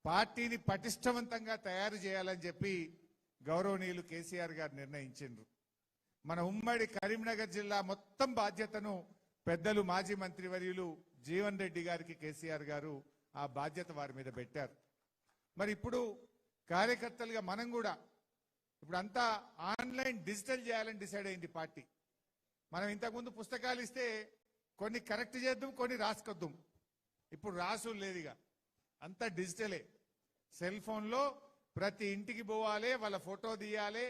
పార్టీని పటిష్టవంతంగా తయారు చేయాలని చెప్పి గౌరవనీయులు కేసీఆర్ గారు నిర్ణయించారు. మన ఉమ్మడి కరీంనగర్ జిల్లా మొత్తం బాధ్యతను పెద్దలు మాజీ మంత్రివర్యులు జీవన్ రెడ్డి గారికి కేసీఆర్ గారు ఆ బాధ్యత వారి మీద పెట్టారు. మరి ఇప్పుడు కార్యకర్తలుగా మనం కూడా ఇప్పుడు అంతా ఆన్లైన్ డిజిటల్ చేయాలని డిసైడ్ అయింది పార్టీ. మనం ఇంతకుముందు పుస్తకాలు ఇస్తే కొన్ని కరెక్ట్ చేద్దాం, కొన్ని రాసుకొద్దాం. ఇప్పుడు రాసులు లేదుగా, అంతా డిజిటలే. సెల్ ఫోన్లో ప్రతి ఇంటికి పోవాలి, వాళ్ళ ఫోటో తీయాలి,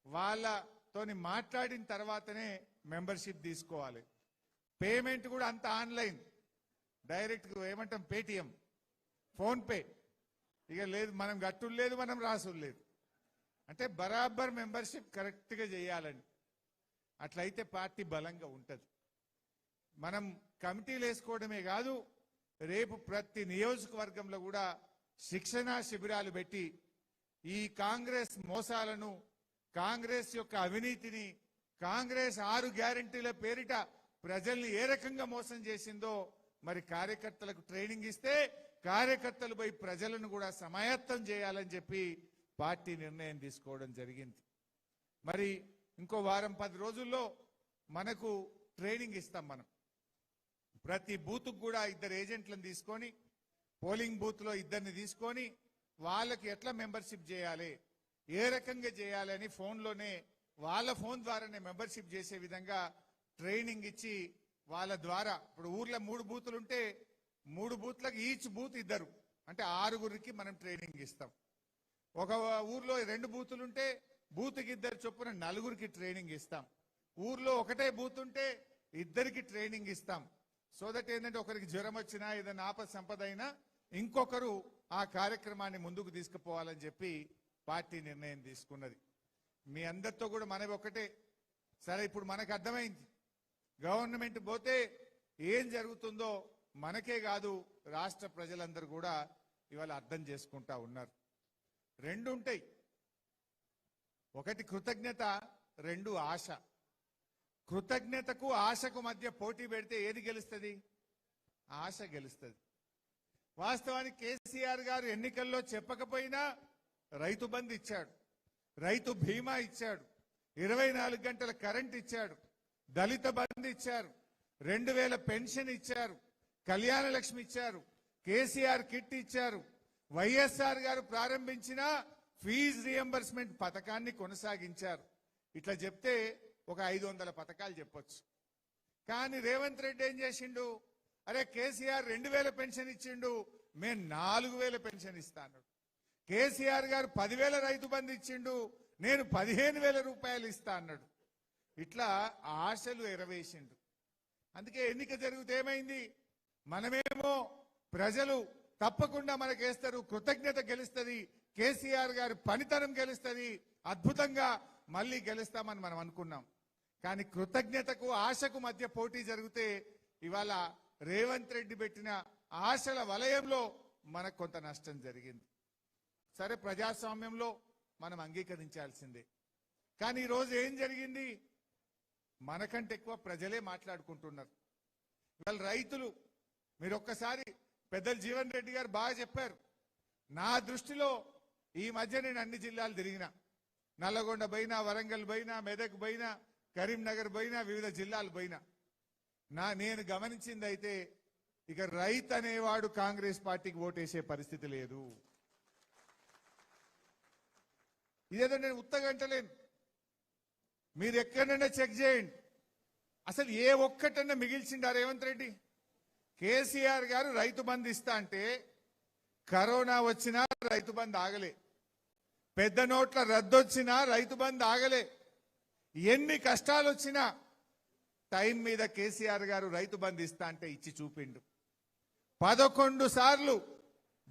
వాళ్ళతోని మాట్లాడిన తర్వాతనే మెంబర్షిప్ తీసుకోవాలి. పేమెంట్ కూడా అంత ఆన్లైన్, డైరెక్ట్ ఏమంటాం పేటిఎం, ఫోన్పే. ఇక లేదు మనం గట్టులు లేదు, మనం రాసులు లేదు. అంటే బరాబర్ మెంబర్షిప్ కరెక్ట్గా చేయాలని. అట్లయితే పార్టీ బలంగా ఉంటుంది. మనం కమిటీలు వేసుకోవడమే కాదు, రేపు ప్రతి నియోజకవర్గంలో కూడా శిక్షణా శిబిరాలు పెట్టి ఈ కాంగ్రెస్ మోసాలను, కాంగ్రెస్ యొక్క అవినీతిని, కాంగ్రెస్ 6 గ్యారెంటీల పేరిట ప్రజల్ని ఏ రకంగా మోసం చేసిందో మరి కార్యకర్తలకు ట్రైనింగ్ ఇస్తే కార్యకర్తలు పోయి ప్రజలను కూడా సమాయత్తం చేయాలని చెప్పి పార్టీ నిర్ణయం తీసుకోవడం జరిగింది. మరి ఇంకో వారం 10 రోజుల్లో మనకు ట్రైనింగ్ ఇస్తాం. మనం ప్రతి బూత్కు కూడా 2 ఏజెంట్లను తీసుకొని, పోలింగ్ బూత్ లో 2ని తీసుకొని వాళ్ళకి ఎట్లా మెంబర్షిప్ చేయాలి, ఏ రకంగా చేయాలి అని ఫోన్లోనే వాళ్ళ ఫోన్ ద్వారానే మెంబర్షిప్ చేసే విధంగా ట్రైనింగ్ ఇచ్చి వాళ్ళ ద్వారా ఇప్పుడు ఊర్లో 3 బూతులు ఉంటే 3 బూత్లకు ఈచ్ బూత్ 2 అంటే 6గురికి మనం ట్రైనింగ్ ఇస్తాం. ఒక ఊర్లో 2 బూతులు ఉంటే బూత్కి 2 చొప్పున 4గురికి ట్రైనింగ్ ఇస్తాం. ఊర్లో ఒకటే బూత్ ఉంటే 2కి ట్రైనింగ్ ఇస్తాం. సో దట్ ఏంటంటే ఒకరికి జ్వరం వచ్చినా ఏదైనా ఆపద సంపద అయినా ఇంకొకరు ఆ కార్యక్రమాన్ని ముందుకు తీసుకుపోవాలని చెప్పి పార్టీ నిర్ణయం తీసుకున్నది. మీ అందరితో కూడా మనవి ఒకటే, సరే ఇప్పుడు మనకు అర్థమైంది గవర్నమెంట్ పోతే ఏం జరుగుతుందో మనకే కాదు రాష్ట్ర ప్రజలందరూ కూడా ఇవాళ అర్థం చేసుకుంటా ఉన్నారు. 2 ఉంటాయి, ఒకటి కృతజ్ఞత, 2 ఆశ. కృతజ్ఞతకు ఆశకు మధ్య పోటీ పెడితే ఏది గెలుస్తుంది? ఆశ గెలుస్తుంది. వాస్తవానికి కేసీఆర్ గారు ఎన్నికల్లో చెప్పకపోయినా రైతు బంధు ఇచ్చాడు, రైతు బీమా ఇచ్చాడు, 24 గంటల కరెంట్ ఇచ్చాడు, దళిత బంధు ఇచ్చారు, 2000 పెన్షన్ ఇచ్చారు, కళ్యాణ లక్ష్మి ఇచ్చారు, కేసీఆర్ కిట్ ఇచ్చారు, వైఎస్ఆర్ గారు ప్రారంభించిన ఫీజు రియంబర్స్మెంట్ పథకాన్ని కొనసాగించారు. ఇట్లా చెప్తే ఒక 500 పథకాలు చెప్పొచ్చు. కానీ రేవంత్ రెడ్డి ఏం చేసిండు? అరే కేసీఆర్ 2000 పెన్షన్ ఇచ్చిండు, మేము 4000 పెన్షన్ ఇస్తాను. కేసీఆర్ గారు 10,000 రైతు బంధు ఇచ్చిండు, నేను 15,000 రూపాయలు ఇస్తా అన్నాడు. ఇట్లా ఆశలు ఎరవేసిండు. అందుకే ఎన్నిక జరిగితే ఏమైంది? మనమేమో ప్రజలు తప్పకుండా మనకేస్తారు, కృతజ్ఞత గెలుస్తుంది, కేసీఆర్ గారి పనితనం గెలుస్తుంది, అద్భుతంగా మళ్ళీ గెలుస్తామని మనం అనుకున్నాం. కానీ కృతజ్ఞతకు ఆశకు మధ్య పోటీ జరిగితే ఇవాళ రేవంత్ రెడ్డి పెట్టిన ఆశల వలయంలో మనకు కొంత నష్టం జరిగింది. సరే ప్రజాస్వామ్యంలో మనం అంగీకరించాల్సిందే. కానీ ఈరోజు ఏం జరిగింది? మనకంటే ఎక్కువ ప్రజలే మాట్లాడుకుంటున్నారు. ఇవాళ రైతులు, మీరు ఒక్కసారి పెద్దలు జీవన్ రెడ్డి గారు బాగా చెప్పారు. నా దృష్టిలో ఈ మధ్య నేను అన్ని జిల్లాలు తిరిగినా, నల్లగొండ పోయినా, వరంగల్ పోయినా, మెదక్ పోయినా, కరీంనగర్ పోయినా, వివిధ జిల్లాలు పోయినా, నేను గమనించింది అయితే ఇక రైతు అనేవాడు కాంగ్రెస్ పార్టీకి ఓటేసే పరిస్థితి లేదు. ఇదేదో నేను ఉత్తగంటలేను, మీరు ఎక్కడైనా చెక్ చేయండి. అసలు ఏ ఒక్కటన్నా మిగిల్చిండా రేవంత్ రెడ్డి? కేసీఆర్ గారు రైతు బంధు ఇస్తా అంటే కరోనా వచ్చినా రైతు బంధు ఆగలే, పెద్ద నోట్ల రద్దొచ్చినా రైతు బంధు ఆగలే, ఎన్ని కష్టాలు వచ్చినా టైం మీద కేసీఆర్ గారు రైతు బంధు ఇస్తా అంటే ఇచ్చి చూపిండు. 11 సార్లు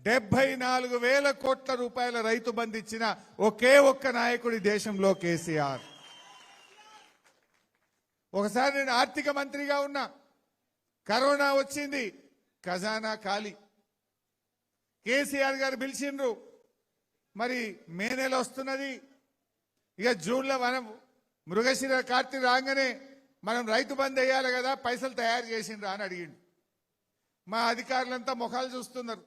74,000 కోట్ల రూపాయల రైతు బంధు ఇచ్చిన ఒకే ఒక్క నాయకుడి దేశంలో కేసీఆర్. ఒకసారి నేను ఆర్థిక మంత్రిగా ఉన్నా, కరోనా వచ్చింది, ఖజానా ఖాళీ. కేసీఆర్ గారు పిలిచిండ్రు, మరి మే నెల వస్తున్నది, ఇక జూన్లో మనం మృగశిర కార్తీ రాగానే మనం రైతు బంద్ వేయాలి కదా, పైసలు తయారు చేసిండ్రా అని అడిగిండు. మా అధికారులంతా ముఖాలు చూస్తున్నారు.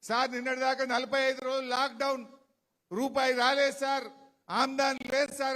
సార్ నిన్నటిదాకా 45 రోజులు లాక్డౌన్, రూపాయి రాలేదు సార్, ఆమ్దాన్ లేదు సార్